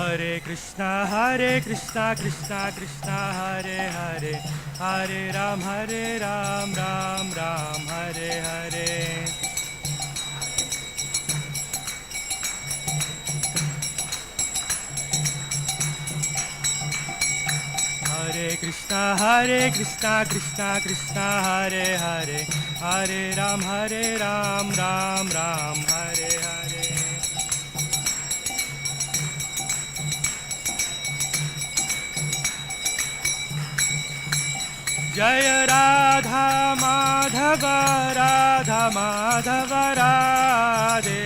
Hare Krishna Krishna Krishna Hare Hare, Hare Ram Ram Ram Hare Hare. Hare Krishna Krishna Krishna Hare Hare, Hare Ram Ram Ram Hare Hare. Jai Radha Madhava Radha Madhava Radhe.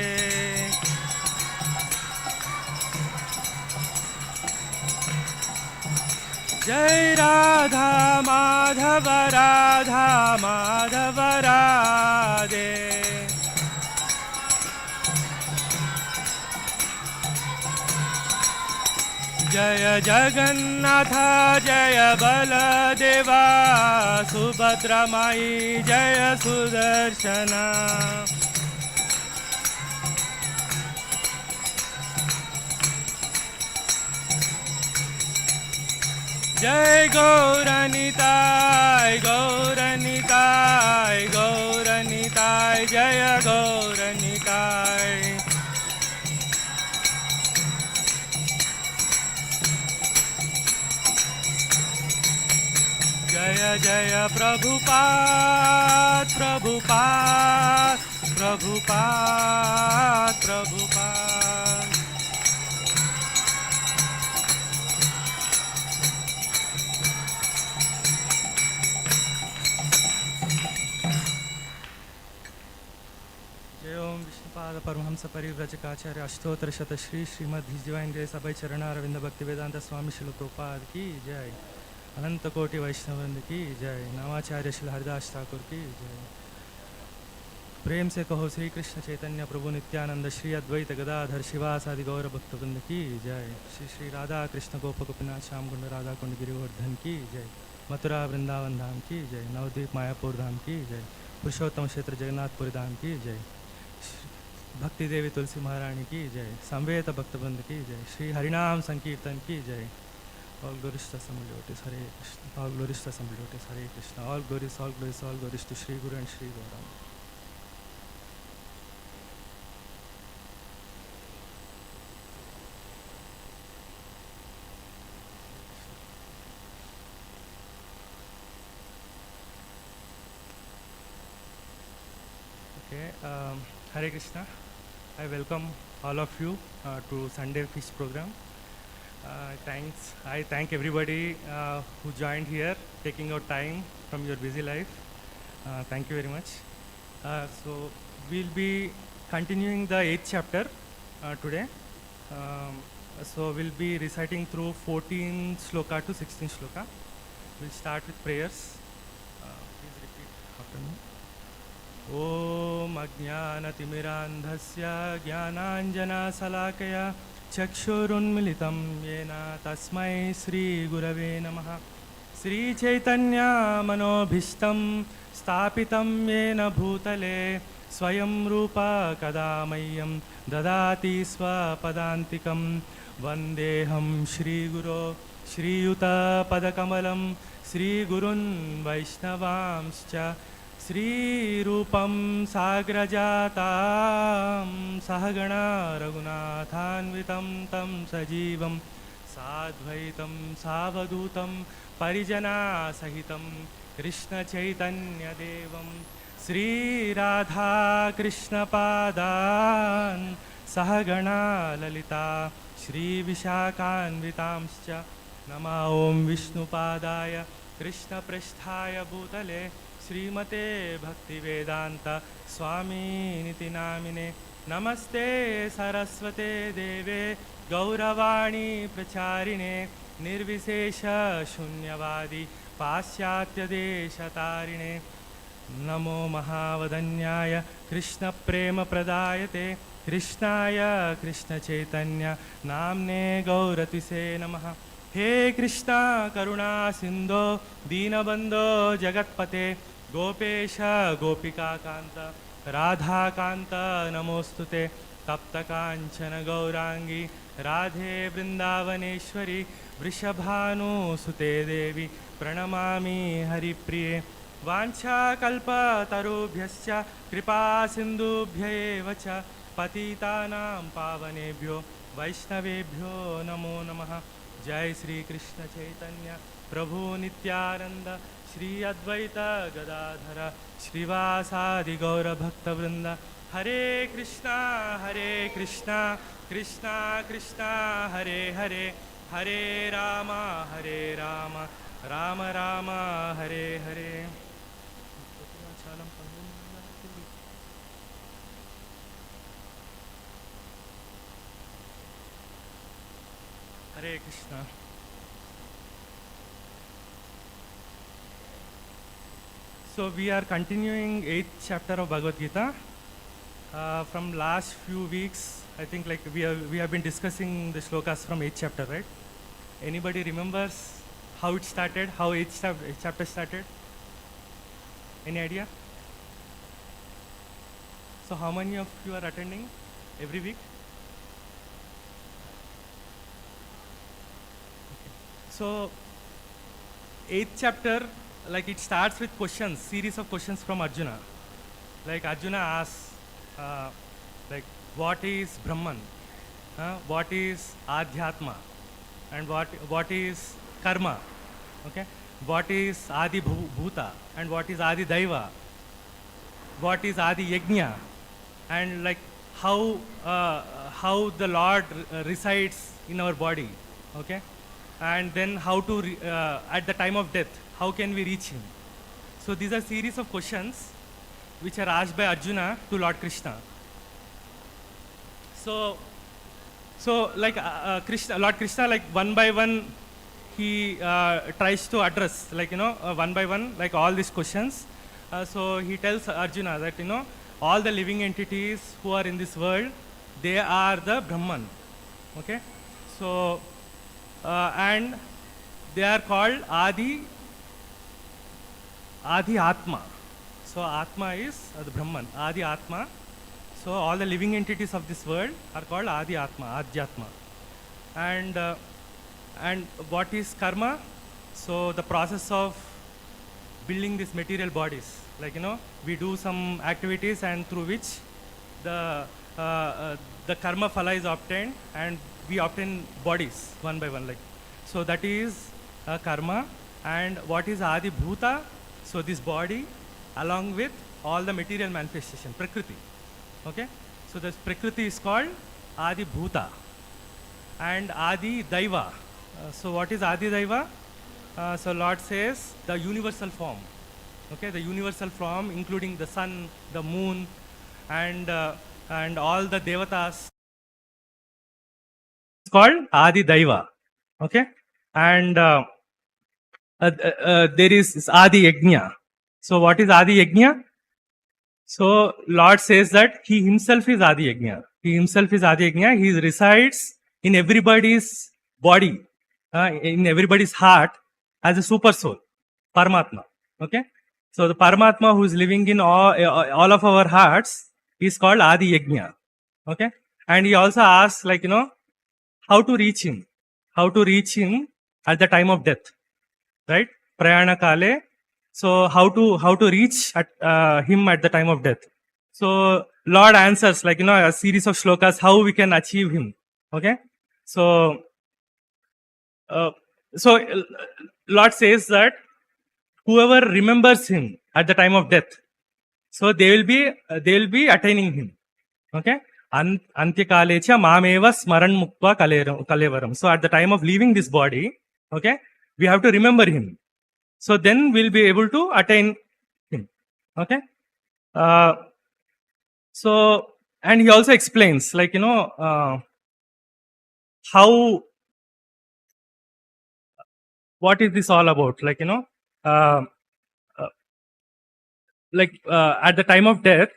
Jai Radha Madhava Radha Madhava Radhe. Jaya Jagannatha Jaya Baladeva Subhadra Mai Jaya Sudarshana. Jai Gauranitai Gauranitai Gauranitai Jaya Gauranitai. Jaya Jaya Prabhupada Prabhupada Prabhupada Prabhupada. Jai Om Vishnupada Paramahamsa Parivrajakaacharya Ashtottara Shata Shri Srimad His Divine Grace Abhay Charana Ravinda Bhaktivedanta Swami Srila Prabhupada ki Jai. अनंत कोटि वैष्णववृंद की जय. नामाचार्य श्री हरिदास ठाकुर की जय. प्रेम से कहो श्री कृष्ण चैतन्य प्रभु नित्यानंद श्री अद्वैत गदाधर शिवासादि गौर भक्तवृंद की जय. श्री श्री राधा कृष्ण गोप गोपीनाथ श्याम कुंड राधा कुंड गिरिवर्धन की जय. मथुरा वृंदावन धाम की जय. नवद्वीप मायापुर धाम की जय. पुरुषोत्तम क्षेत्र जगन्नाथपुरी धाम की जय. भक्ति देवी तुलसी महारानी की जय. संवेद भक्तवृंद की जय. श्री हरिनाम संकीर्तन की जय. All glories to Assembled Devotees, Hare Krishna. All glories to Assembled Devotees, Hare Krishna. All glories to Shri Guru and Shri Gauranga. Okay, Hare Krishna. I welcome all of you to Sunday Feast program. I thank everybody who joined here, taking out time from your busy life. Thank you very much. So we'll be continuing the 8th chapter today. So we'll be reciting through 14 sloka to 16 sloka. We'll start with prayers. Please repeat after me. Om Ajnanatimmirandhasya Jnananjana Salakaya चक्षुरुन्मिलितं येन तस्मै श्री गुरवे नमः. श्री चैतन्य मनोभीष्टं स्थापितं येन भूतले स्वयं रूप कदा मह्यं ददाति स्वपदान्तिकं. वन्देऽहं श्रीगुरो श्रीयुतपदकमलं श्रीगुरुन् वैष्णवांश्च. श्रीरूपं साग्रजातां सहगणा रघुनाथान्वितं तं सजीवं साद्वैतं सावधूतं परिजनासहितं कृष्णचैतन्यदेवं श्रीराधाकृष्णपादान् सहगणा ललिता श्रीविशाखान्वितांश्च. नमः ॐ विष्णुपादाय कृष्णपृष्ठाय भूतले श्रीमते भक्तिवेदांत स्वामी निति नामिने. नमस्ते सरस्वते देवे गौरवाणी प्रचारिणे निर्विशेष शून्यवादी पाश्चात्यदेशतारिणे. नमो महावदन्याय कृष्ण प्रेम प्रदायते कृष्णाय कृष्ण चैतन्य नाम्ने गौरतिसे नमः. हे कृष्णा करुणा सिंधो दीनबंधो जगत्पते गोपेश गोपिका Kant Radhakanta namostute Taptakanchana Gaurangi Radhe Vrindavaneshwari Vrishabhanu Sute Devi Pranamami Haripriye Vancha Kalpa Tarubhyascha Kripa Sindubhya Evacha Patitanam Pavanebhyo Vaishnavebhyo Namo Namaha Jai Śrī Krishna Chaitanya Prabhu Nityananda Shri Advaita Gadadhara Shrivasadi Gaura Bhakta Vrinda Hare Krishna Krishna Krishna Hare Hare Hare Rama Rama Rama Hare Hare. Hare Krishna. So we are continuing 8th chapter of Bhagavad Gita. From last few weeks, I think like we have been discussing the shlokas from 8th chapter, right? Anybody remembers how it started? How 8th chapter started? Any idea? So how many of you are attending every week? So 8th chapter, like it starts with questions, series of questions from Arjuna. Like Arjuna asks, like what is Brahman, what is Adhyatma, and what is Karma, okay? What is Adi Bhuta, and what is Adi Daiva, what is Adi Yajna, and like how the Lord resides in our body, okay? And then how to at the time of death, how can we reach him? So these are series of questions which are asked by Arjuna to Lord Krishna. So like Lord Krishna, like one by one, he tries to address, like one by one, like all these questions. So he tells Arjuna that all the living entities who are in this world, they are the Brahman, okay? So and they are called Adi Atma. So Atma is the Brahman, Adi Atma. So all the living entities of this world are called Adi Atma, Adhyatma. And what is karma? So the process of building these material bodies, like we do some activities and through which the karma phala is obtained, and we obtain bodies one by one, like so that is karma. And what is Adi Bhuta? So this body along with all the material manifestation, Prakriti, okay? So this Prakriti is called Adi Bhuta. And Adi Daiva. So what is Adi Daiva? So Lord says the universal form, okay? The universal form including the sun, the moon, and all the devatas. It's called Adi Daiva, okay? And there is Adi Yajna. So what is Adi Yajna? So Lord says that he himself is Adi Yajna. He himself is Adi Yajna. He resides in everybody's body, in everybody's heart as a super soul, Paramatma, okay? So the Paramatma who is living in all of our hearts is called Adi Yajna, okay? And he also asks, like how to reach him, at the time of death, right? Prayana Kale. So how to reach him at the time of death? So Lord answers, like a series of shlokas how we can achieve him, okay? So Lord says that whoever remembers him at the time of death, so they will be attaining him, okay? Antyakalecha mameva smaran muktva kalevaram. So at the time of leaving this body, okay, we have to remember him. So then we'll be able to attain him, okay? So, and he also explains, like how, what is this all about? Like at the time of death,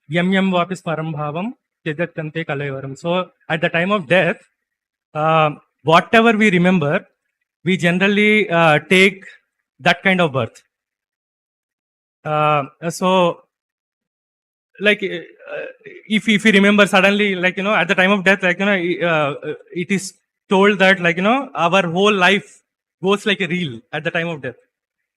yam yam vapis param bhavam Kante Kalaivaram. So at the time of death, whatever we remember, we generally take that kind of birth. So like if you remember suddenly, like at the time of death, like it is told that like our whole life goes like a reel at the time of death.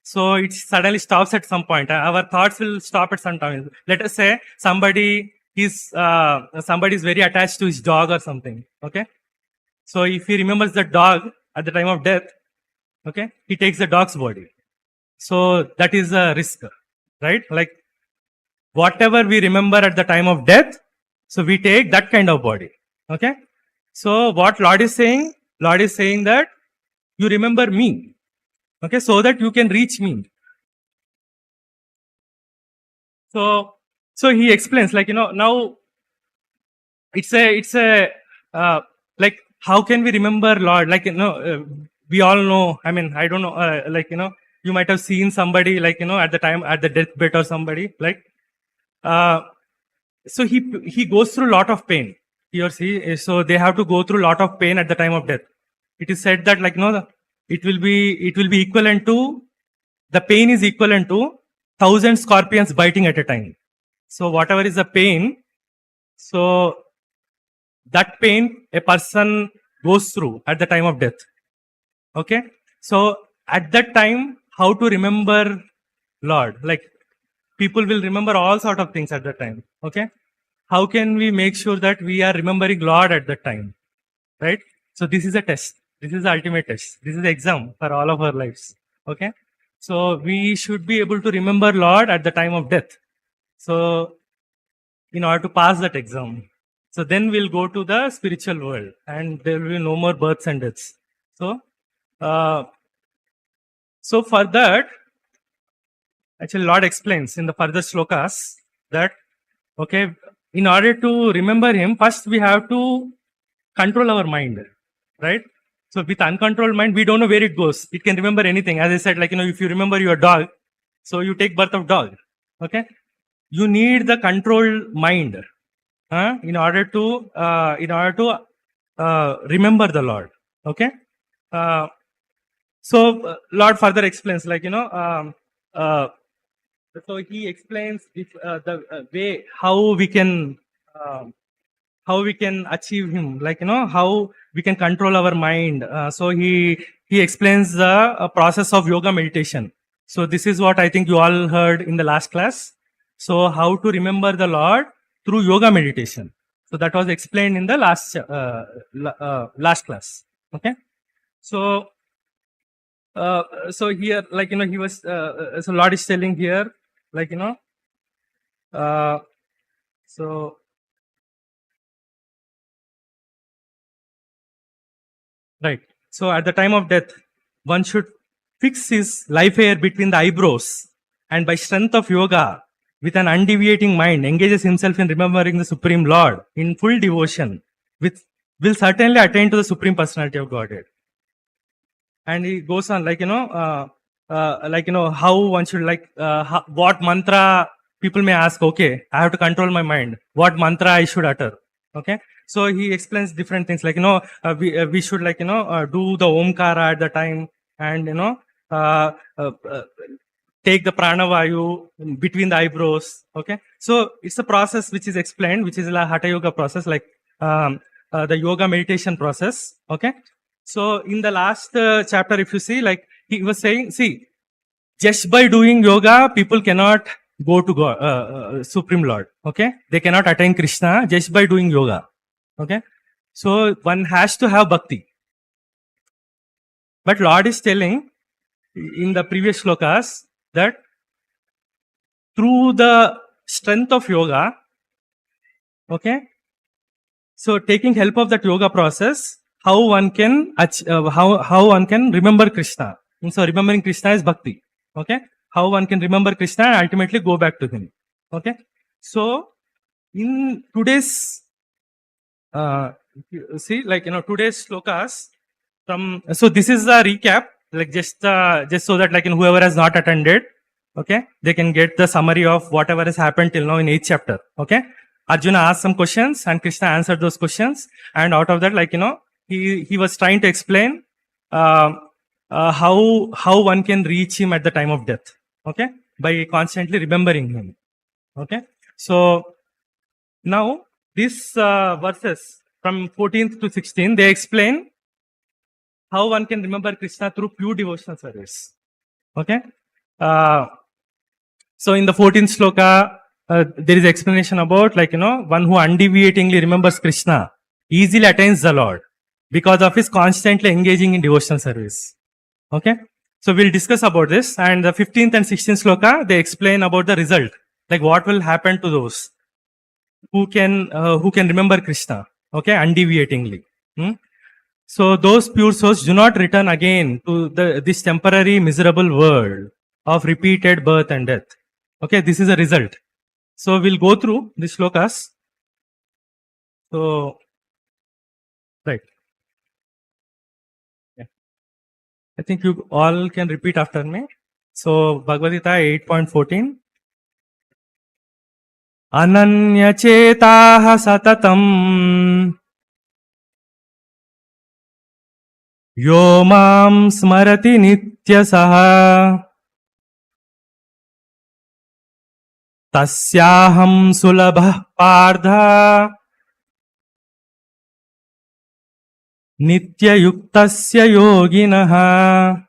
So it suddenly stops at some point. Our thoughts will stop at some time. Let us say somebody is very attached to his dog or something. Okay, so if he remembers the dog at the time of death, okay, he takes the dog's body. So that is a risk, right? Like whatever we remember at the time of death, so we take that kind of body. Okay, so what Lord is saying that you remember me. Okay, so that you can reach me. So he explains, like now it's a like how can we remember Lord? Like we all know. I mean, I don't know. Like you might have seen somebody like at the time at the deathbed or somebody like. So he goes through a lot of pain. He or she. So they have to go through a lot of pain at the time of death. It is said that like it will be equivalent to, the pain is equivalent to 1,000 scorpions biting at a time. So whatever is the pain, so that pain a person goes through at the time of death. Okay, so at that time, how to remember Lord? Like people will remember all sort of things at that time. Okay, how can we make sure that we are remembering Lord at that time? Right. So this is a test. This is the ultimate test. This is the exam for all of our lives. Okay. So we should be able to remember Lord at the time of death. So in order to pass that exam, so then we'll go to the spiritual world and there will be no more births and deaths. So, so for that, actually Lord explains in the further shlokas that, okay, in order to remember Him, first we have to control our mind, right? So with uncontrolled mind, we don't know where it goes. It can remember anything. As I said, like, if you remember your dog, so you take birth of dog. Okay. You need the controlled mind in order to remember the Lord. Okay. So Lord further explains, like, so he explains if, the way how we can achieve Him, like how we can control our mind. So he explains the process of yoga meditation. So this is what I think you all heard in the last class. So how to remember the Lord through yoga meditation. So that was explained in the last class. Okay. So so here, like he was so Lord is telling here, like so. Right. So at the time of death, one should fix his life hair between the eyebrows and by strength of yoga, with an undeviating mind, engages himself in remembering the Supreme Lord in full devotion, will certainly attain to the Supreme Personality of Godhead. And he goes on, like, how one should, like, what mantra people may ask, okay, I have to control my mind. What mantra I should utter? Okay. So he explains different things, like, we should, like, do the Omkara at the time, and, take the pranavayu between the eyebrows. Okay. So it's a process which is explained, which is a Hatha Yoga process, like, the yoga meditation process. Okay. So in the last chapter, if you see, like, he was saying, see, just by doing yoga, people cannot go to God, Supreme Lord. Okay. They cannot attain Krishna just by doing yoga. Okay. So one has to have bhakti. But Lord is telling in the previous shlokas that through the strength of yoga, okay, so taking help of that yoga process, how one can how one can remember Krishna. And so remembering Krishna is bhakti. Okay. How one can remember Krishna and ultimately go back to Him. Okay. So in today's see, like, today's shlokas from, so this is a recap, like, just so that, like, whoever has not attended, okay, they can get the summary of whatever has happened till now in 8th chapter. Okay. Arjuna asked some questions and Krishna answered those questions, and out of that, like, he was trying to explain how one can reach Him at the time of death. Okay. By constantly remembering Him. Okay. So now these verses from 14th to 16, they explain how one can remember Krishna through pure devotional service. Okay. So in the 14th sloka, there is explanation about one who undeviatingly remembers Krishna easily attains the Lord because of his constantly engaging in devotional service. Okay. So we'll discuss about this, and the 15th and 16th sloka, they explain about the result, like what will happen to those who can remember Krishna, okay, undeviatingly. So those pure souls do not return again to this temporary miserable world of repeated birth and death. Okay, this is a result. So we'll go through the shlokas. So, right. Yeah. I think you all can repeat after me. So Bhagavad Gita 8.14. Ananya chetaha satatam yo mam smarati nityasaha tasyaham sulabha pardha nityayuktasya yoginaha.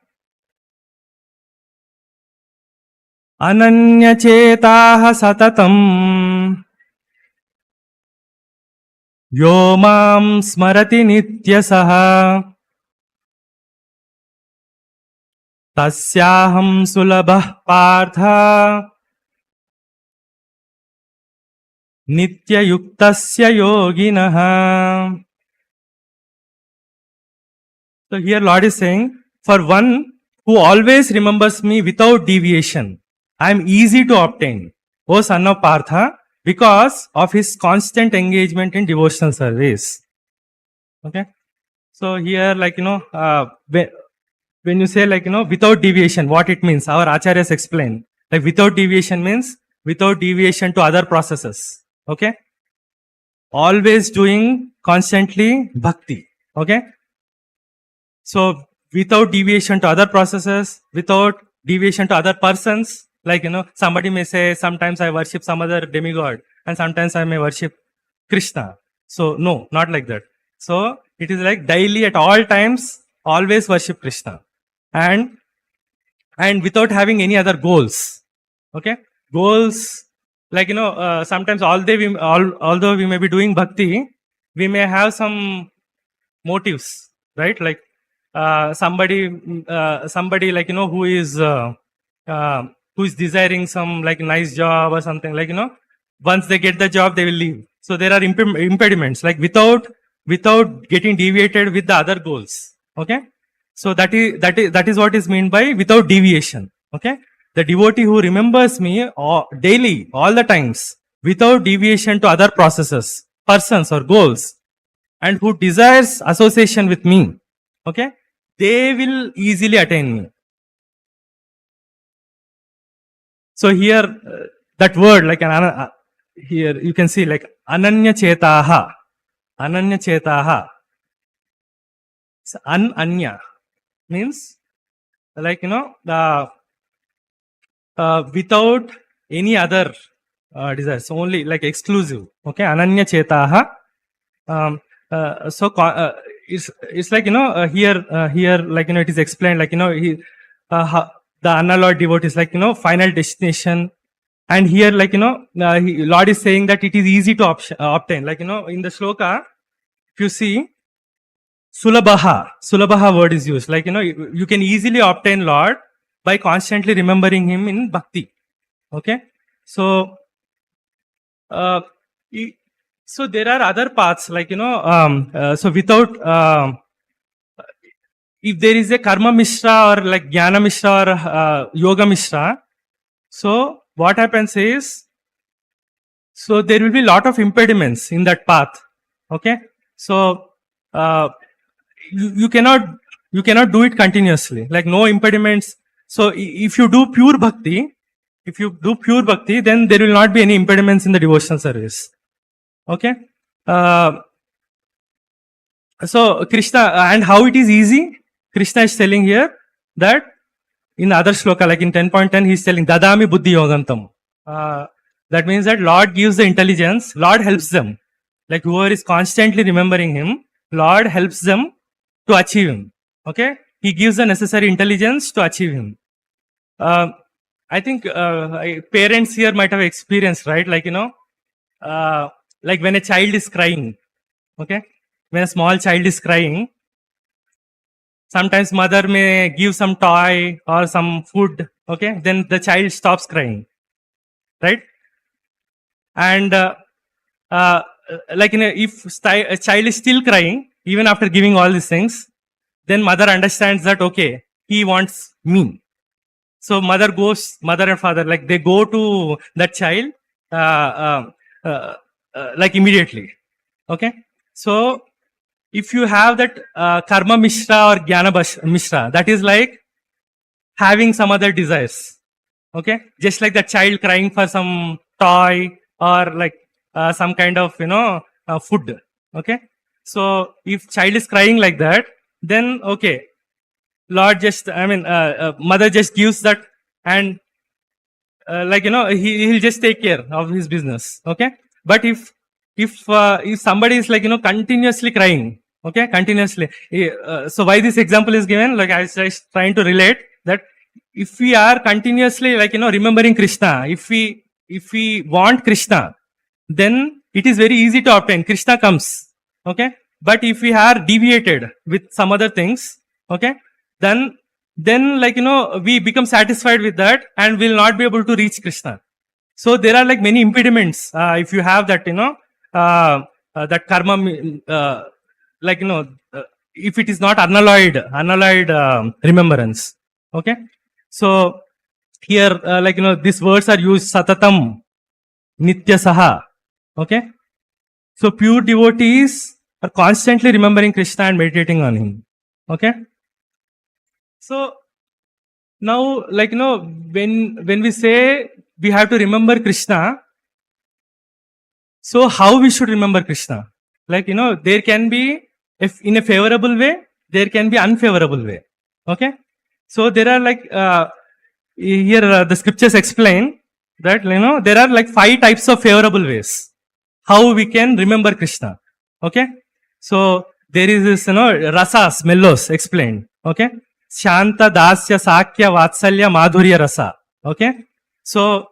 Ananya chetaha satatam yo mam smarati nityasaha tasyaham sulabha partha nityayuktasya yoginaha. So here Lord is saying, for one who always remembers me without deviation, I am easy to obtain, O son of Partha, because of his constant engagement in devotional service. Okay. So here, when you say without deviation, what it means, our acharyas explain. Like without deviation means without deviation to other processes. Okay. Always doing constantly bhakti. Okay. So without deviation to other processes, without deviation to other persons, somebody may say, sometimes I worship some other demigod and sometimes I may worship Krishna. So no, not like that. So it is like daily at all times, always worship Krishna. And without having any other goals. Okay. Goals, sometimes although we may be doing bhakti, we may have some motives, right? Like somebody who is desiring some nice job or something, once they get the job, they will leave. So there are impediments, without getting deviated with the other goals. Okay. So that is what is meant by without deviation. Okay. The devotee who remembers me daily, all the times, without deviation to other processes, persons or goals, and who desires association with me, okay, they will easily attain me. So here, that word, here you can see ananya chetaha. Ananya chetaha. So, anya means without any other desires, only exclusive. Okay, ananya chetaha. It's here it is explained the unalloyed devotee is final destination, and here Lord is saying that it is easy to obtain. In the shloka, if you see, Sulabaha word is used. You can easily obtain Lord by constantly remembering him in bhakti. Okay. So, so there are other paths so without, if there is a karma mishra or jnana mishra or yoga mishra, so what happens is, so there will be a lot of impediments in that path. Okay. So, you cannot do it continuously, no impediments. So if you do pure bhakti, then there will not be any impediments in the devotional service. Okay. So Krishna, and how it is easy, Krishna is telling here that in other shloka, in 10.10, he is telling Dadami Buddhi Yogantam. That means that Lord gives the intelligence, Lord helps them. Like whoever is constantly remembering him, Lord helps them to achieve him. Okay? He gives the necessary intelligence to achieve him. I think parents here might have experienced, right? Like, like when a child is crying, okay? When a small child is crying, sometimes mother may give some toy or some food, okay? Then the child stops crying, right? And like if a child is still crying, even after giving all these things, then mother understands that, okay, he wants me. So mother and father, like they go to that child, like immediately. Okay. So if you have that karma mishra or jnana mishra, that is like having some other desires. Okay. Just like the child crying for some toy or like some kind of, food. Okay. So if child is crying like that, then okay. Lord just, mother just gives that and he'll just take care of his business. Okay. But if somebody is like, continuously crying, okay, continuously. So why this example is given? Like I was trying to relate that if we are continuously like, remembering Krishna, if we want Krishna, then it is very easy to obtain. Krishna comes. Okay. But if we are deviated with some other things, okay, then like, we become satisfied with that and will not be able to reach Krishna. So there are like many impediments. If you have that, that karma, if it is not unalloyed remembrance. Okay. So here, these words are used satatam, nitya saha. Okay. So pure devotees are constantly remembering Krishna and meditating on him. Okay. So now, like, when we say we have to remember Krishna, so how we should remember Krishna? Like, there can be, if in a favorable way, there can be unfavorable way. Okay. So there are like, here the scriptures explain that, there are like 5 types of favorable ways. How we can remember Krishna. Okay. So there is this, rasas, mellows explained. Okay. Shanta, Dasya, Sakya, Vatsalya, Madhurya, Rasa. Okay. So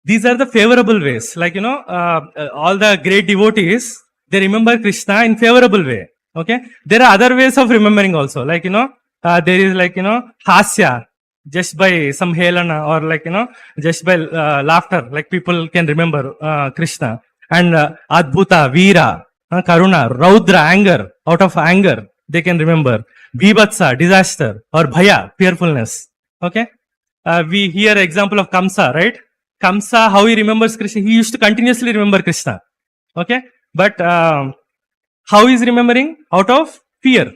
these are the favorable ways. Like, all the great devotees, they remember Krishna in favorable way. Okay. There are other ways of remembering also. Like, there is like, hasya, just by some helana or like, just by laughter, like people can remember Krishna. And adbhuta, veera, karuna, raudra, anger, out of anger, they can remember. Bhibatsa, disaster, or bhaya, fearfulness. Okay. We hear example of Kamsa, right? Kamsa, how he remembers Krishna, he used to continuously remember Krishna. Okay. But how he is remembering? Out of fear.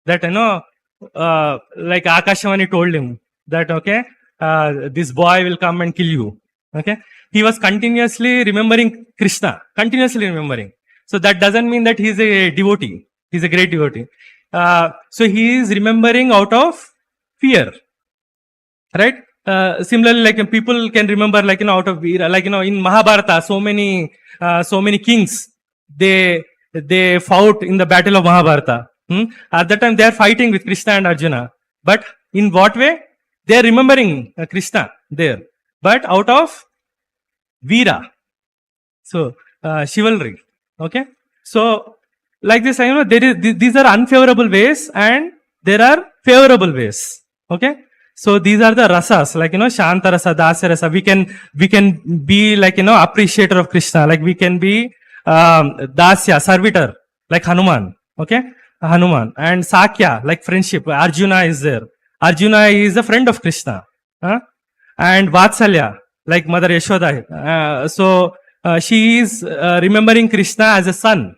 That, like Akashavani told him that, okay, this boy will come and kill you. Okay. He was continuously remembering Krishna, continuously remembering. So that doesn't mean that he is a devotee. He is a great devotee. So he is remembering out of fear. Right? Similarly, like people can remember, like, out of Veera, like, in Mahabharata, so many kings, they fought in the battle of Mahabharata. At that time, they are fighting with Krishna and Arjuna. But in what way? They are remembering Krishna there. But out of Veera. So, chivalry. Okay. So, like this, these are unfavorable ways and there are favorable ways. Okay. So these are the rasas, like, Shanta rasa, Dasya rasa. We can be like, appreciator of Krishna. Like we can be, Dasya, servitor, like Hanuman. Okay. Hanuman. And Sakya, like friendship. Arjuna is there. Arjuna is a friend of Krishna. And Vatsalya, like Mother Yashoda. So she is remembering Krishna as a son.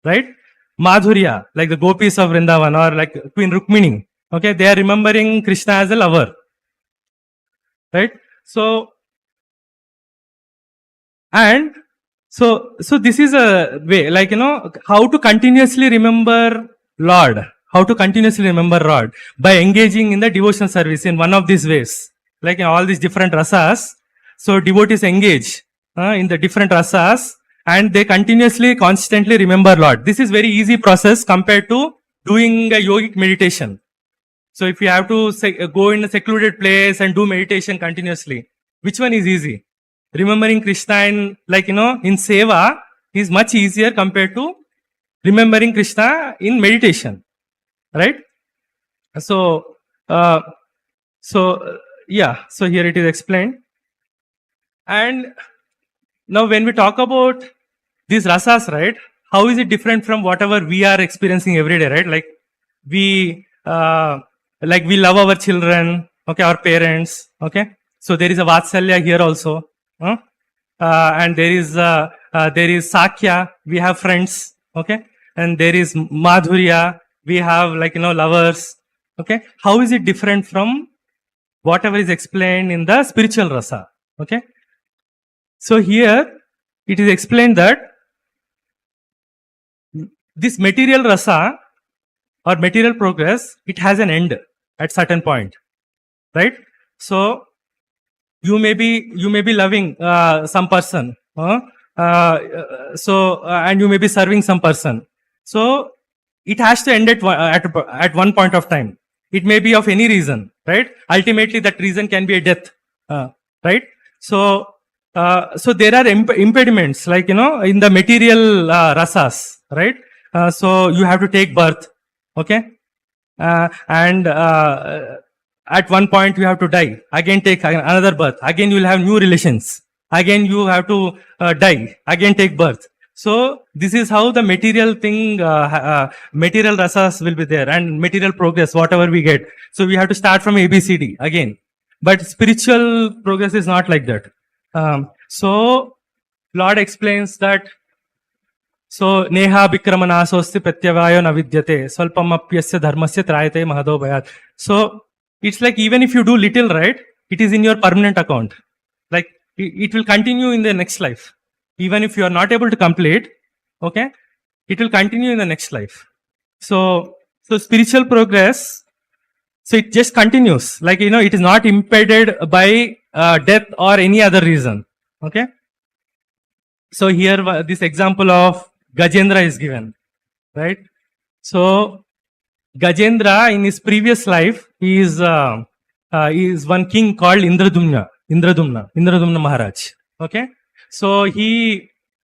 Right? Madhurya, like the gopis of Vrindavan, or like Queen Rukmini. Okay, they are remembering Krishna as a lover. Right? So, and so this is a way, like, how to continuously remember Lord. How to continuously remember Lord? By engaging in the devotional service in one of these ways. Like in all these different rasas. So devotees engage in the different rasas, and they continuously, constantly remember Lord. This is very easy process compared to doing a yogic meditation. So if you have to go in a secluded place and do meditation continuously, which one is easy? Remembering Krishna in, in seva is much easier compared to remembering Krishna in meditation, right? So, so here it is explained. And now when we talk about these rasas, right, how is it different from whatever we are experiencing every day, right? Like we love our children, okay, our parents, okay. So there is a Vatsalya here also, and there is Sakya, we have friends, okay, and there is Madhurya, we have lovers, okay. How is it different from whatever is explained in the spiritual rasa, okay? So here it is explained that this material rasa or material progress, it has an end at certain point, right? So you may be loving some person, and you may be serving some person. So it has to end at one point of time. It may be of any reason, right? Ultimately, that reason can be a death, right? So there are impediments, in the material rasas, right? So you have to take birth, okay? And at one point you have to die. Again take another birth. Again you will have new relations. Again you have to die. Again take birth. So this is how the material thing, material rasas will be there, and material progress, whatever we get. So we have to start from ABCD again. But spiritual progress is not like that. So Lord explains that, so neha vikramanasosti pratyavayo navidyate swalpamapyasya dharmasya trayate mahado bhayat. So it's like even if you do little, right, it is in your permanent account. Like it will continue in the next life. Even if you are not able to complete, okay, it will continue in the next life. So spiritual progress, so it just continues. It is not impeded by death or any other reason. Okay. So here this example of Gajendra is given, right? So Gajendra in his previous life, he is one king called Indradumna Maharaj. Okay. So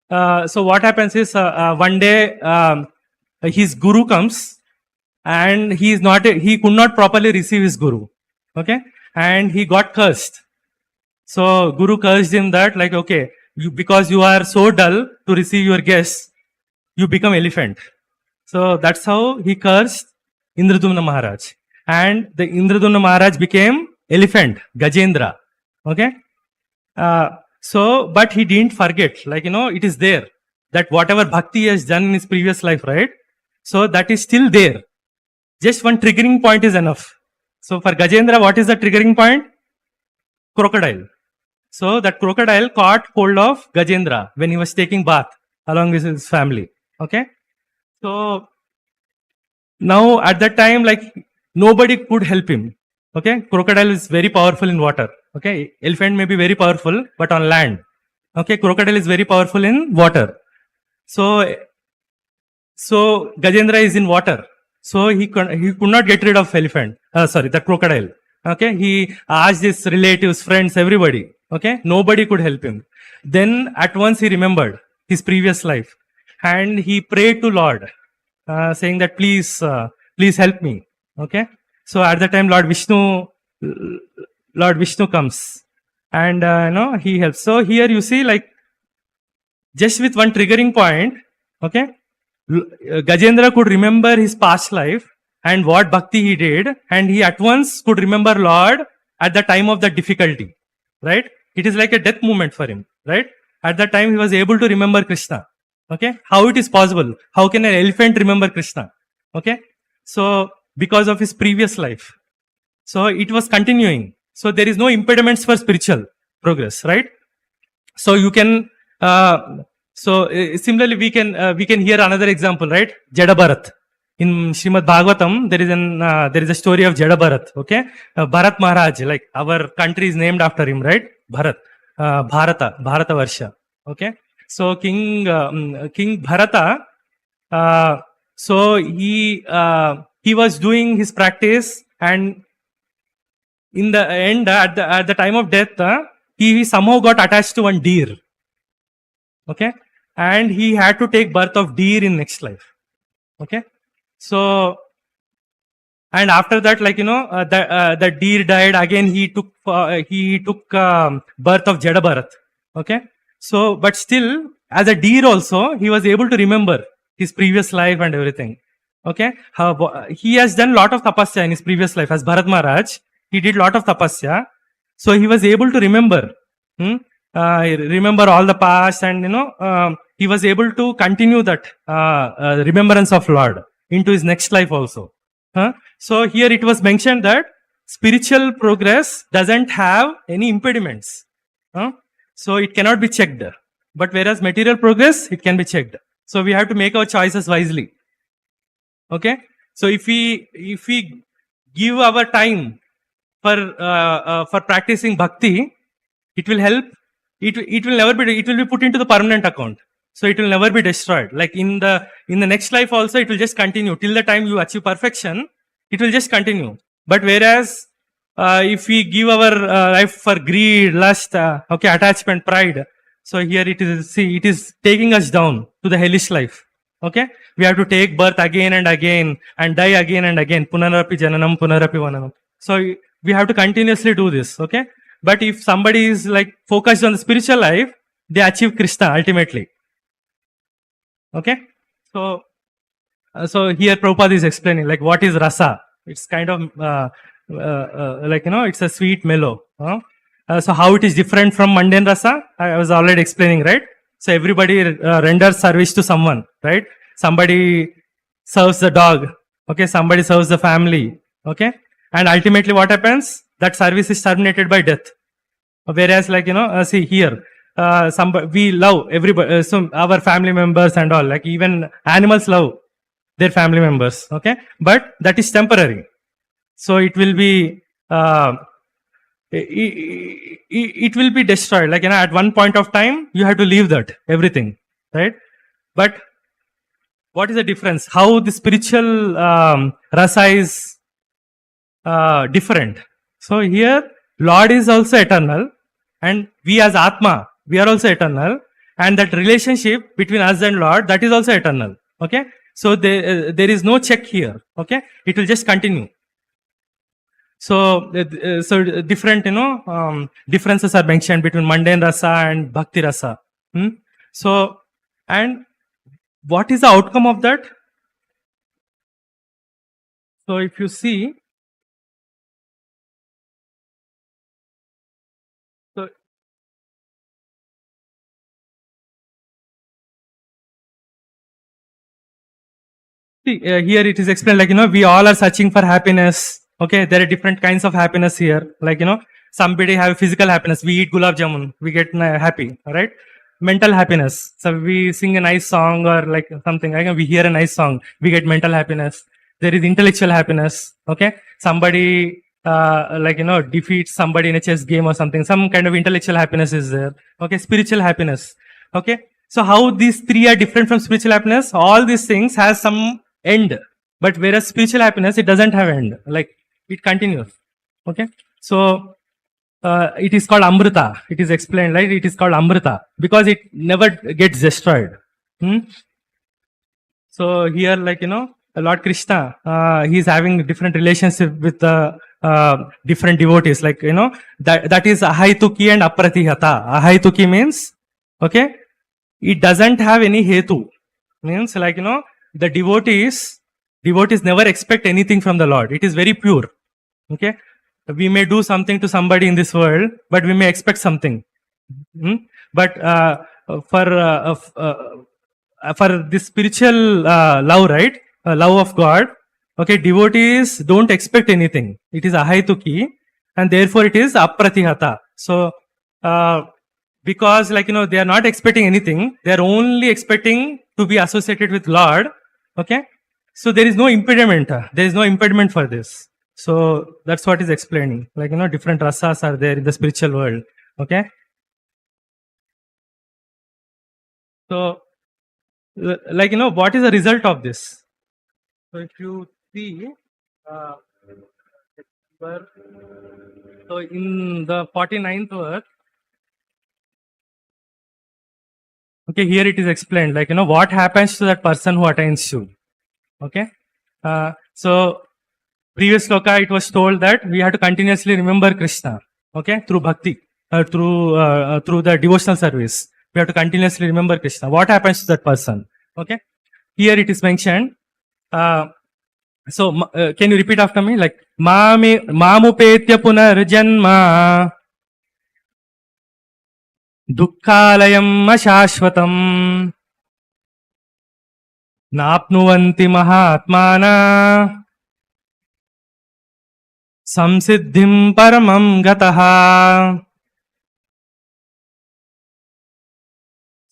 so what happens is one day his guru comes, and he could not properly receive his guru. Okay. And he got cursed. So guru cursed him that okay, because you are so dull to receive your guests, you become elephant. So that's how he cursed Indradumna Maharaj. And the Indradumna Maharaj became elephant, Gajendra. Okay. But he didn't forget, it is there, that whatever bhakti he has done in his previous life, right? So that is still there. Just one triggering point is enough. So for Gajendra, what is the triggering point? Crocodile. So that crocodile caught hold of Gajendra when he was taking bath along with his family. Okay. So now at that time, nobody could help him. Okay. Crocodile is very powerful in water. Okay. Elephant may be very powerful, but on land. Okay. Crocodile is very powerful in water. So Gajendra is in water. So he could not get rid of the crocodile. Okay. He asked his relatives, friends, everybody. Okay. Nobody could help him. Then at once he remembered his previous life, and he prayed to Lord, saying that please help me. Okay. So at the time Lord Vishnu comes, and he helps. So here you see, just with one triggering point, okay, Gajendra could remember his past life and what bhakti he did, and he at once could remember Lord at the time of the difficulty, right? It is like a death moment for him, right? At that time he was able to remember Krishna. Okay. How it is possible? How can an elephant remember Krishna? Okay. So because of his previous life. So it was continuing. So there is no impediments for spiritual progress, right? So you can, similarly we can hear another example, right? Jada Bharat. In Srimad Bhagavatam, there is a story of Jada Bharat. Okay. Bharat Maharaj, our country is named after him, right? Bharat. Bharata Varsha. Okay, so King Bharata, so he was doing his practice, and in the end, at the time of death, he somehow got attached to one deer. Okay, and he had to take birth of deer in next life. Okay, so and after that, the deer died again. He took birth of Jada Bharat. Okay, so but still, as a deer also, he was able to remember his previous life and everything. Okay, he has done lot of tapasya in his previous life as Bharat Maharaj. He did lot of tapasya, so he was able to remember. Remember all the past, and he was able to continue that remembrance of Lord into his next life also. So here it was mentioned that spiritual progress doesn't have any impediments. So it cannot be checked. But whereas material progress, it can be checked. So we have to make our choices wisely. Okay. So if we give our time for practicing bhakti, it will help. It will never be. It will be put into the permanent account. So it will never be destroyed. Like in the next life also, it will just continue till the time you achieve perfection. It will just continue. But whereas if we give our life for greed, lust, attachment, pride, so here it is taking us down to the hellish life. Okay, we have to take birth again and again and die again and again. Punarapi jananam, punarapi vananam. So we have to continuously do this. Okay, but if somebody is like focused on the spiritual life, they achieve Krishna ultimately. Okay, so here Prabhupada is explaining like what is rasa. It's kind of it's a sweet mellow. So how it is different from mundane rasa, I was already explaining, right? So everybody renders service to someone, right? Somebody serves the dog, okay? Somebody serves the family, okay? And ultimately what happens? That service is terminated by death. Whereas see here, we love everybody, so our family members and all, like even animals love their family members, okay? But that is temporary. So it will be, it will be destroyed. Like, at one point of time, you have to leave that, everything, right? But what is the difference? How the spiritual rasa is different. So here, Lord is also eternal, and we as Atma, we are also eternal, and that relationship between us and Lord, that is also eternal. Okay, so there is no check here. Okay, it will just continue. So different differences are mentioned between mundane rasa and bhakti rasa. So, and what is the outcome of that? So if you see, here it is explained like, we all are searching for happiness. Okay, there are different kinds of happiness here. Like, somebody have physical happiness. We eat gulab jamun, we get happy, right? Mental happiness. So we sing a nice song or like something. We hear a nice song, we get mental happiness. There is intellectual happiness. Okay, somebody defeats somebody in a chess game or something. Some kind of intellectual happiness is there. Okay, spiritual happiness. Okay, so how these three are different from spiritual happiness? All these things has some end, but whereas spiritual happiness, it doesn't have end. Like, it continues. Okay, so it is called Amrita. It is explained like it is called Amrita because it never gets destroyed. So here, Lord Krishna, he is having different relationship with the different devotees. Like, that is Ahaituki and Apratihata. Ahaituki means, okay, it doesn't have any hetu. Means like, the devotees never expect anything from the Lord. It is very pure. Okay, we may do something to somebody in this world, but we may expect something. But for this spiritual love, right? Love of God. Okay, devotees don't expect anything. It is ahaituki, and therefore it is apratihata. So because they are not expecting anything, they are only expecting to be associated with Lord. Okay, so there is no impediment. There is no impediment for this. So that's what is explaining. Different rasas are there in the spiritual world. Okay. So, like, what is the result of this? So, if you see, uh, so in the 49th verse, okay, here it is explained, like, what happens to that person who attains you. Okay. So, previous sloka, it was told that we have to continuously remember Krishna, okay, through bhakti, through the devotional service. We have to continuously remember Krishna. What happens to that person? Okay. Here it is mentioned. So, can you repeat after me? Like, mamupetya punarjanma dukkhalayam ashashvatam napnuvanti mahatmana samsiddhim paramam gataha.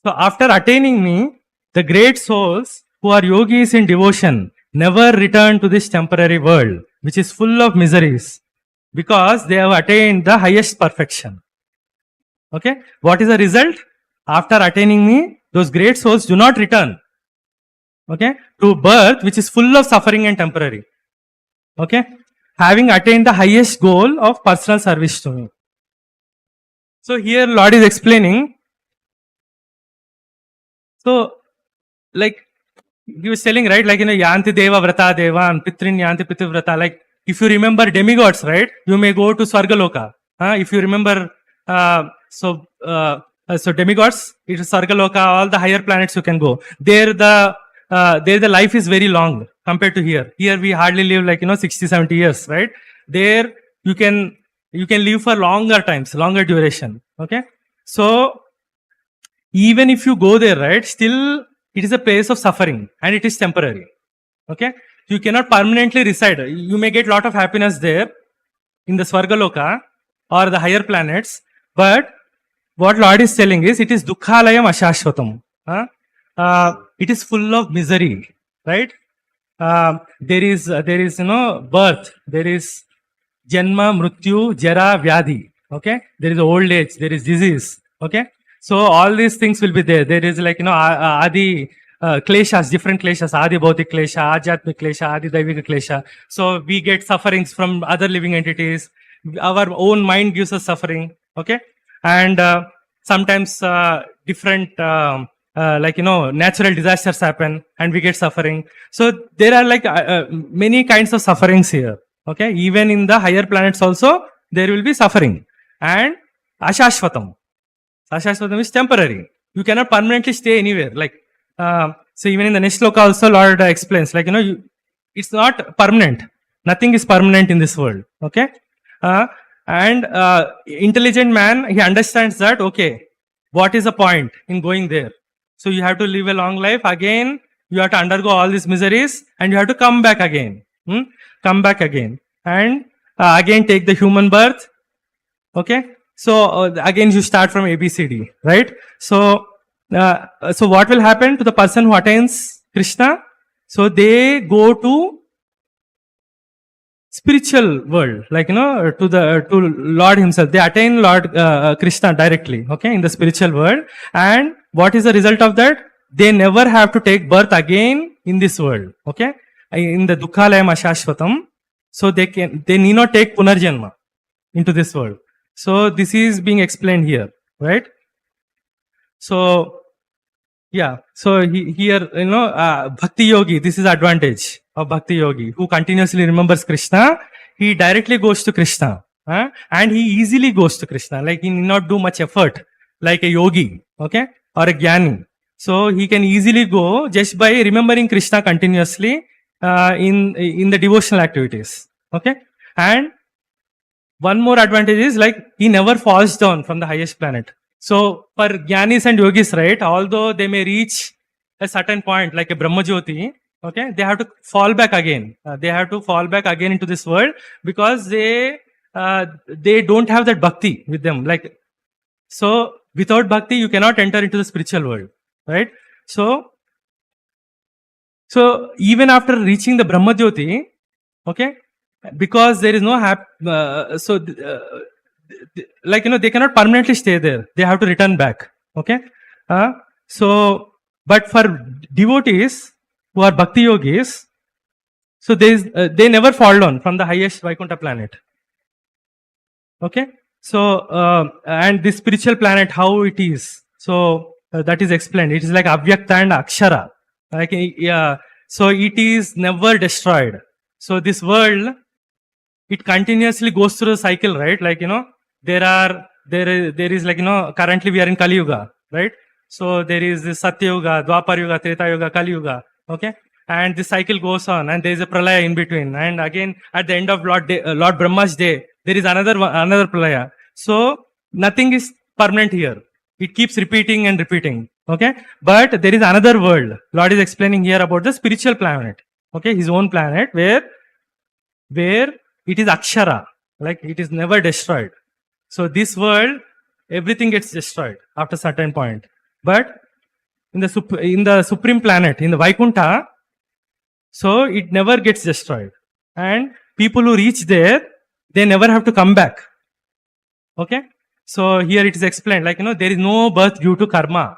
So, after attaining me, the great souls who are yogis in devotion never return to this temporary world, which is full of miseries, because they have attained the highest perfection. Okay? What is the result? After attaining me, those great souls do not return, okay, to birth, which is full of suffering and temporary. Okay? Having attained the highest goal of personal service to me. So here Lord is explaining. So, like, he was telling, right, like, yanti deva vrata deva and pitrin yanti pitu vrata. Like, if you remember demigods, right, you may go to Swargaloka. If you remember, so demigods, it is Swargaloka, all the higher planets you can go. There the life is very long compared to here. Here we hardly live like, 60, 70 years, right? There you can live for longer times, longer duration. Okay. So, even if you go there, right, still it is a place of suffering and it is temporary. Okay. You cannot permanently reside. You may get lot of happiness there in the Swargaloka or the higher planets, but what Lord is telling is, it is dukkhalayam ashashvatam. It is full of misery, right? There is birth, there is janma, mrityu, jara, vyadhi. Okay, there is old age, there is disease. Okay, so all these things will be there. There is like adi kleshas, different kleshas, adi bhautik klesha, ajatmik klesha, adi daivika klesha. So we get sufferings from other living entities. Our own mind gives us suffering. Okay, and sometimes different natural disasters happen and we get suffering. So there are like many kinds of sufferings here. Okay, even in the higher planets also there will be suffering. And ashashvatam. Ashashvatam is temporary. You cannot permanently stay anywhere. Like so even in the next sloka also Lord explains, like, it's not permanent. Nothing is permanent in this world. Okay, and intelligent man, he understands that, okay, what is the point in going there? So you have to live a long life. Again, you have to undergo all these miseries and you have to come back again. Come back again. And again take the human birth. Okay. So again you start from ABCD, right? So, so what will happen to the person who attains Krishna? So they go to spiritual world, like, to Lord himself. They attain Lord Krishna directly, okay, in the spiritual world. And what is the result of that? They never have to take birth again in this world, okay, in the dukkhalayam ashashvatam. So they need not take punarjanma into this world. So this is being explained here, right? So yeah, so here, bhakti yogi, this is advantage of bhakti yogi, who continuously remembers Krishna. He directly goes to Krishna, and he easily goes to Krishna. Like, he need not do much effort, like a yogi, okay, or a jnani. So he can easily go just by remembering Krishna continuously in the devotional activities. Okay, and one more advantage is, like, he never falls down from the highest planet. So for jnanis and yogis, right, although they may reach a certain point like a Brahmajyoti, okay, they have to fall back again. They have to fall back again into this world because they don't have that bhakti with them. Like, so without bhakti, you cannot enter into the spiritual world, right? So even after reaching the Brahmajyoti, okay, because there is no they cannot permanently stay there. They have to return back. Okay. So, but for devotees who are bhakti yogis, so they never fall down from the highest Vaikuntha planet. Okay, so and this spiritual planet, how it is, so that is explained. It is like avyakta and akshara. Like so it is never destroyed. So this world, it continuously goes through the cycle, right? Like there is like currently we are in Kali Yuga, right? So there is this Satya Yuga, Dwapar Yuga, Treta Yuga, Kali Yuga. Okay, and this cycle goes on, and there is a pralaya in between, and again at the end of Lord Brahma's day, there is another pralaya. So nothing is permanent here. It keeps repeating and repeating. Okay, but there is another world. Lord is explaining here about the spiritual planet. Okay, his own planet where it is akshara, like it is never destroyed. So this world, everything gets destroyed after a certain point. But in the supreme planet, in the Vaikuntha, so it never gets destroyed. And people who reach there, they never have to come back. Okay? So here it is explained, like, there is no birth due to karma.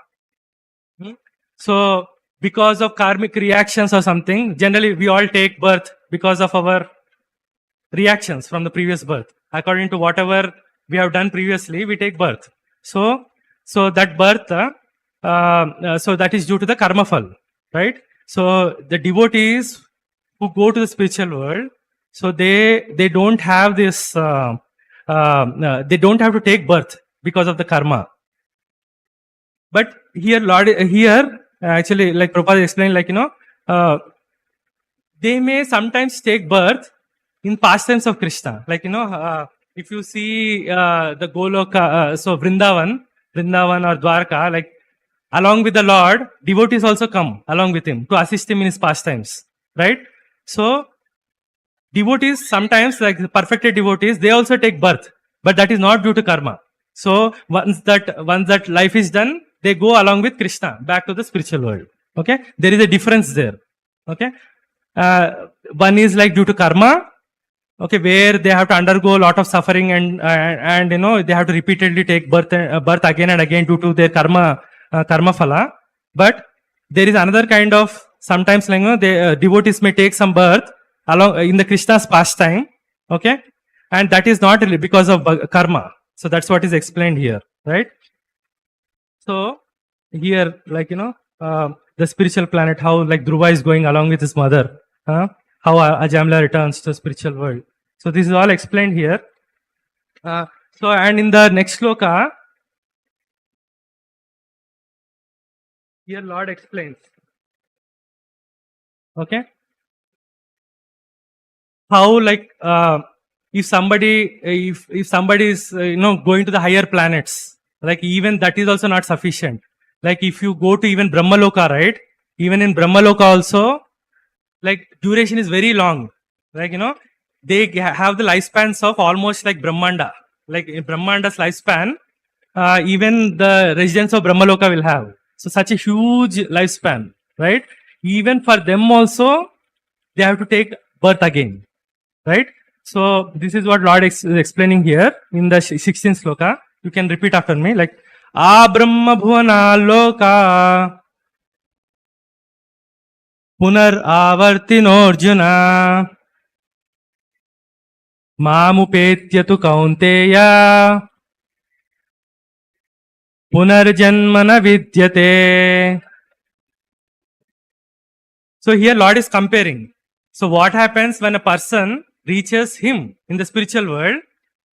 So because of karmic reactions or something, generally we all take birth because of our reactions from the previous birth. According to whatever we have done previously, we take birth. So that birth, so that is due to the karma phal, right? So the devotees who go to the spiritual world, so they don't have this, they don't have to take birth because of the karma. But here, actually, like Prabhupada explained, like, they may sometimes take birth in pastimes of Krishna. Like, if you see the Goloka, so Vrindavan or Dwarka, like, along with the Lord, devotees also come along with him to assist him in his pastimes, right? So, devotees sometimes, like the perfected devotees, they also take birth, but that is not due to karma. So, once that life is done, they go along with Krishna back to the spiritual world. Okay, there is a difference there. Okay, one is like due to karma. Okay, where they have to undergo a lot of suffering and they have to repeatedly take birth again and again due to their karma phala. But there is another kind of, sometimes like devotees may take some birth along in the Krishna's pastime. Okay, and that is not really because of karma. So that's what is explained here, right? So here, like the spiritual planet, how like Dhruva is going along with his mother, how Ajamla returns to the spiritual world. So this is all explained here. So and in the next sloka, here Lord explains. Okay, how like if somebody is going to the higher planets. Like even that is also not sufficient. Like if you go to even Brahmaloka, right? Even in Brahmaloka also, like duration is very long. Like, they have the lifespans of almost like Brahmanda. Like in Brahmanda's lifespan, even the residents of Brahmaloka will have. So such a huge lifespan, right? Even for them also, they have to take birth again, right? So this is what Lord is explaining here in the 16th sloka. You can repeat after me, like Brahma Bhuvana Loka Punar Avartino Arjuna Mamupetyatu Kaunteya Punarjanmana Vidyate. So here Lord is comparing. So what happens when a person reaches him in the spiritual world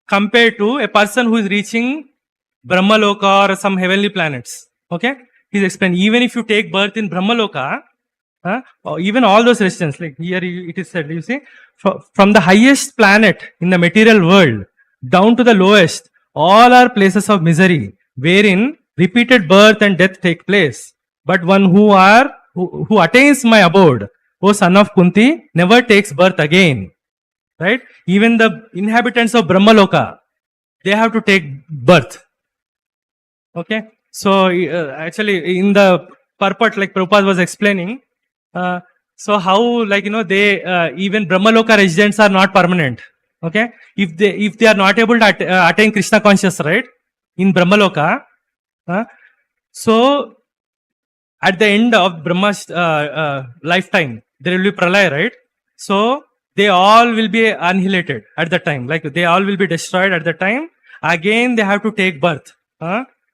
compared to a person who is reaching Brahmaloka or some heavenly planets. Okay? He's explaining, even if you take birth in Brahmaloka, or even all those residents, like here it is said, you see, from the highest planet in the material world down to the lowest, all are places of misery, wherein repeated birth and death take place. But one who attains my abode, O son of Kunti, never takes birth again. Right? Even the inhabitants of Brahmaloka, they have to take birth. Okay? So, actually, in the purport, like Prabhupada was explaining, so how, like, they, even Brahmaloka residents are not permanent. Okay? If they are not able to attain Krishna consciousness, right? In Brahmaloka, so at the end of Brahma's lifetime, there will be pralaya, right? So they all will be annihilated at the time. Like they all will be destroyed at the time. Again, they have to take birth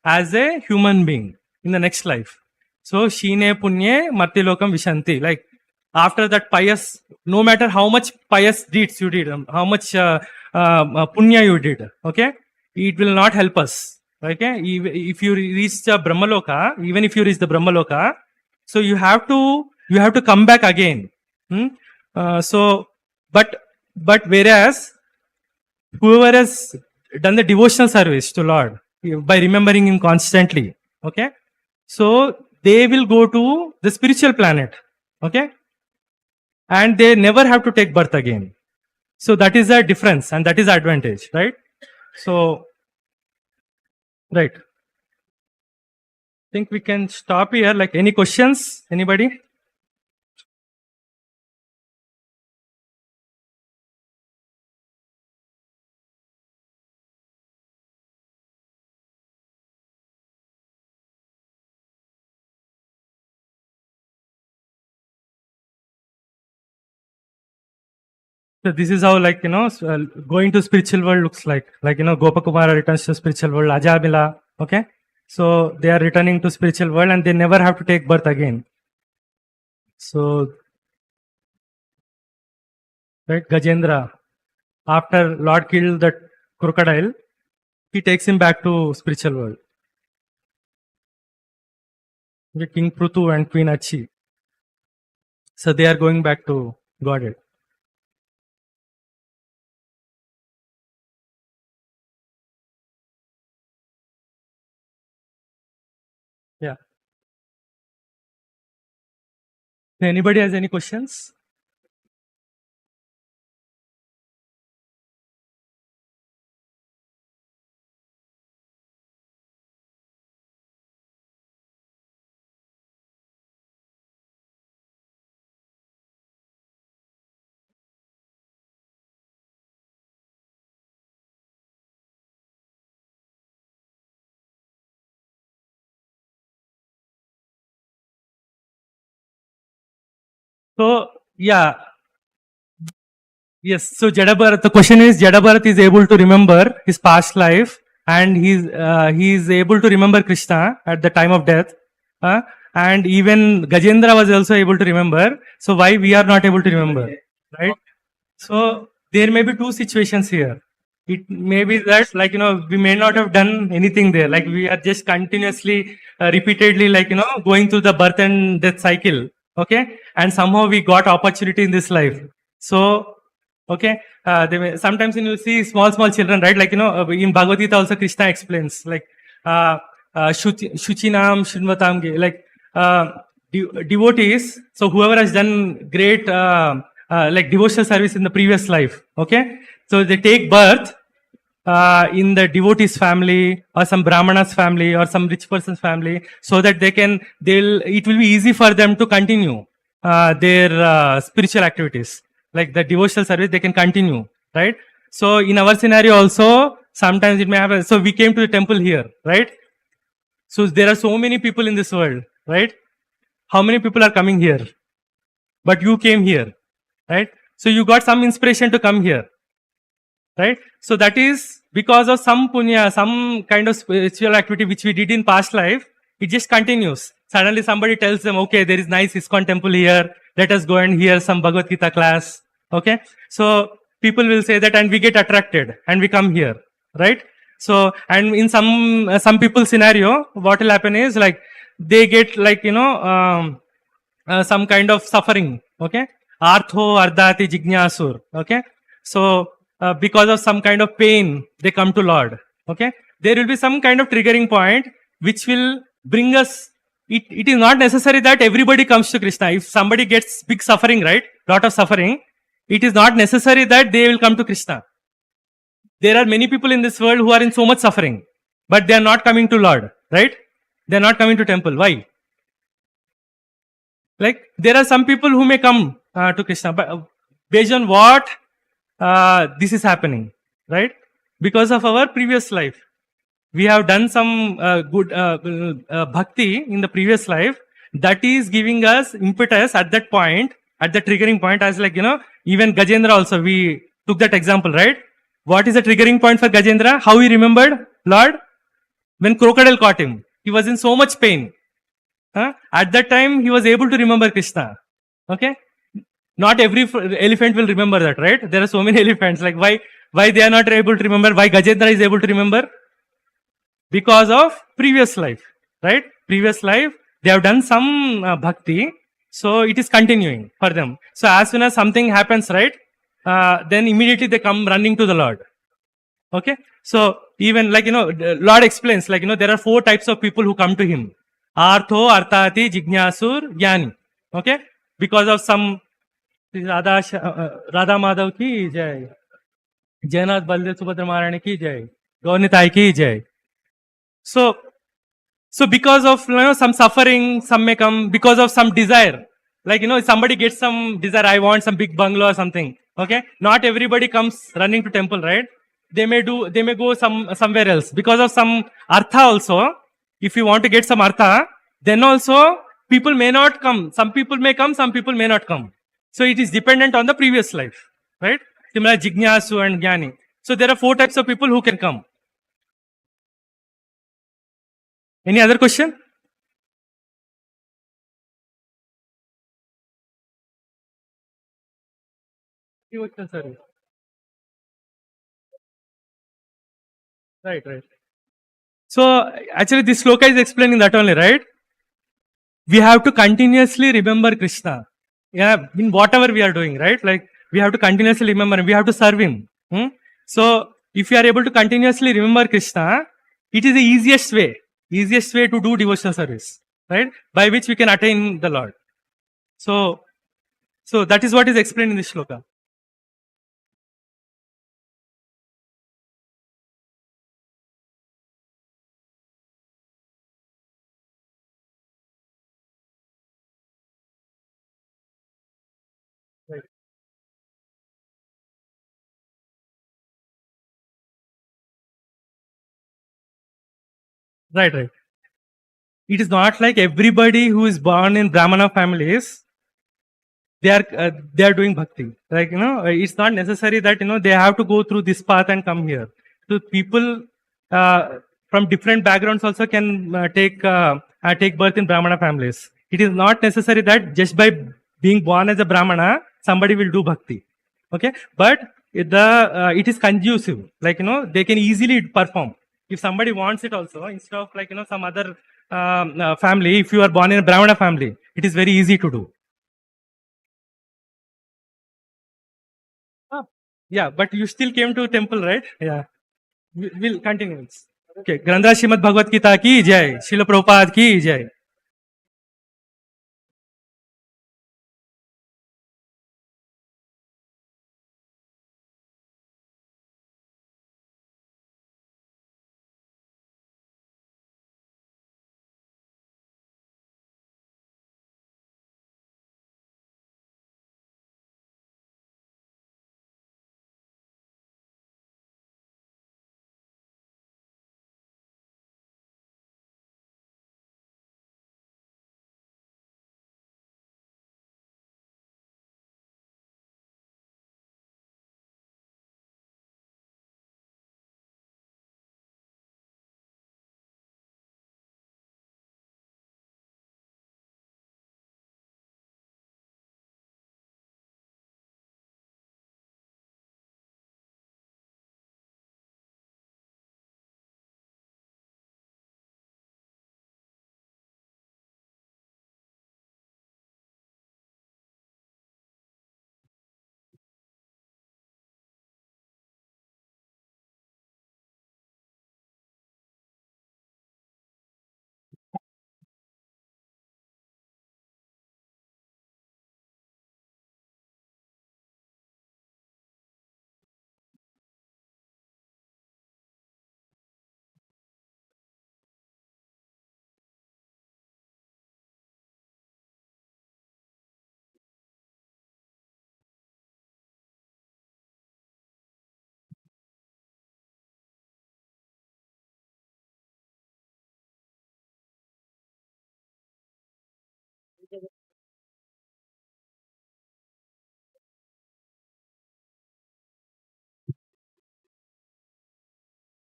as a human being in the next life. So Shine Punye Martilokam Vishanti. Like after that pious, no matter how much pious deeds you did, how much punya you did, okay, it will not help us. Okay, if you reach the Brahmaloka, even if you reach the Brahmaloka, so you have to come back again. But whereas whoever has done the devotional service to Lord by remembering Him constantly, okay, so they will go to the spiritual planet, okay, and they never have to take birth again. So that is the difference and that is the advantage, right? So, right. I think we can stop here. Like any questions? Anybody? So this is how, like, going to spiritual world looks like. Like, Gopakumara returns to spiritual world, Ajamila, okay? So they are returning to spiritual world and they never have to take birth again. So, right, Gajendra, after Lord killed that crocodile, he takes him back to spiritual world. King Prutu and Queen Achi. So they are going back to Godhead. Yeah. Anybody has any questions? So, yeah. Yes, so Jadabharat, the question is, Jadabharat is able to remember his past life and he is able to remember Krishna at the time of death. And even Gajendra was also able to remember. So why we are not able to remember, right? So there may be two situations here. It may be that, like, we may not have done anything there. Like we are just continuously, repeatedly, like, going through the birth and death cycle. Okay. And somehow we got opportunity in this life. So, okay, sometimes you see small children, right? Like, in Bhagavad Gita also Krishna explains, like, Shuchinam Shinvatamge, like, devotees, so whoever has done great, like devotional service in the previous life, okay? So they take birth in the devotee's family or some Brahmana's family or some rich person's family, so that it will be easy for them to continue their spiritual activities. Like the devotional service, they can continue, right? So in our scenario also, sometimes it may happen. So we came to the temple here, right? So there are so many people in this world, right? How many people are coming here? But you came here, right? So you got some inspiration to come here, right? So that is because of some punya, some kind of spiritual activity which we did in past life. It just continues. Suddenly somebody tells them, okay, there is nice Iskcon temple here. Let us go and hear some Bhagavad Gita class. Okay. So people will say that and we get attracted and we come here, right? So, and in some people's scenario, what will happen is, like, they get, like, some kind of suffering. Okay. Artho ardhati jignasur. Okay. So, because of some kind of pain, they come to Lord. Okay. There will be some kind of triggering point which will bring us. It is not necessary that everybody comes to Krishna. If somebody gets big suffering, right, lot of suffering, it is not necessary that they will come to Krishna. There are many people in this world who are in so much suffering, but they are not coming to Lord, right? They are not coming to temple. Why? Like, there are some people who may come to Krishna, but based on what this is happening, right? Because of our previous life. We have done some good bhakti in the previous life. that is giving us impetus at that point, at the triggering point, as like, even Gajendra also, we took that example, right? What is the triggering point for Gajendra? How he remembered Lord? When crocodile caught him, he was in so much pain. At that time, he was able to remember Krishna. Okay? Not every elephant will remember that, right? There are so many elephants. Like why they are not able to remember? Why Gajendra is able to remember? Because of previous life, right? Previous life, they have done some bhakti, so it is continuing for them. So as soon as something happens, right, then immediately they come running to the Lord. Okay? So even like, Lord explains, like, there are 4 types of people who come to him. Artho, Artati, Jignasur, Jnani. Okay? Because of some Radha Madhav ki jai. Jainath Baldev Subhadra Maharani ki jai. Gaunitai ki jai. So because of some suffering, some may come because of some desire. Like somebody gets some desire, I want some big bungalow or something. Okay, not everybody comes running to temple, right? They may go somewhere else because of some artha also. If you want to get some artha, then also people may not come. Some people may come, some people may not come. So it is dependent on the previous life, right? Similar Jignasu and Jnani. So there are 4 types of people who can come. Any other question? Devotional service. Right. So actually this sloka is explaining that only, right? We have to continuously remember Krishna. Yeah, in whatever we are doing, right? Like we have to continuously remember him. We have to serve him. So if you are able to continuously remember Krishna, it is the easiest way to do devotional service, right? By which we can attain the Lord. So that is what is explained in this shloka. Right. It is not like everybody who is born in Brahmana families, they are doing bhakti. Like it's not necessary that they have to go through this path and come here. So people from different backgrounds also can take birth in Brahmana families. It is not necessary that just by being born as a Brahmana somebody will do bhakti. Okay, but it is conducive. Like they can easily perform. If somebody wants it also, instead of like some other family, if you are born in a Brahmana family, it is very easy to do. Yeah, but you still came to temple, right? Yeah. We'll continue. Okay. Grandha Srimad Bhagavad Gita ki jai. Srila Prabhupada ki jai.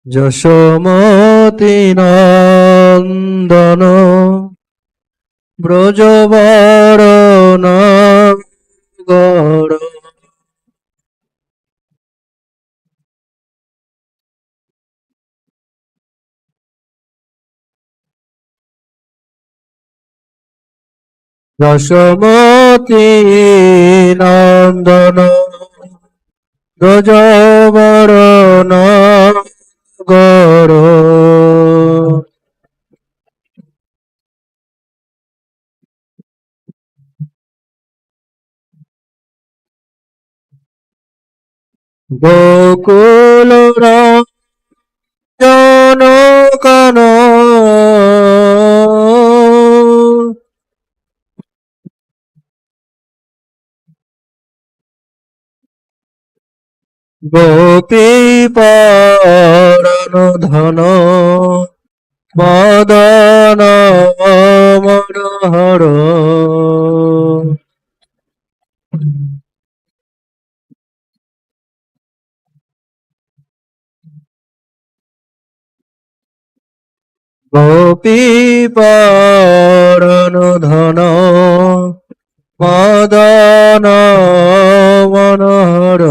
Yashomati নন্দন ব্রজবরণ গর যশোমতি নন্দন ব্রজবরণ গর গোকুল জনকন গোপী পরণ ধন মদন মনোহর গোপী পরণ ধন মদন মনোহর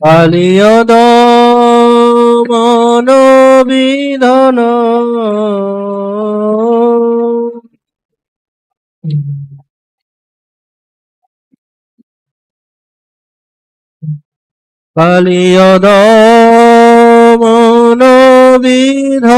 কালিয় দমন বিধন কালিয় দমন বিধন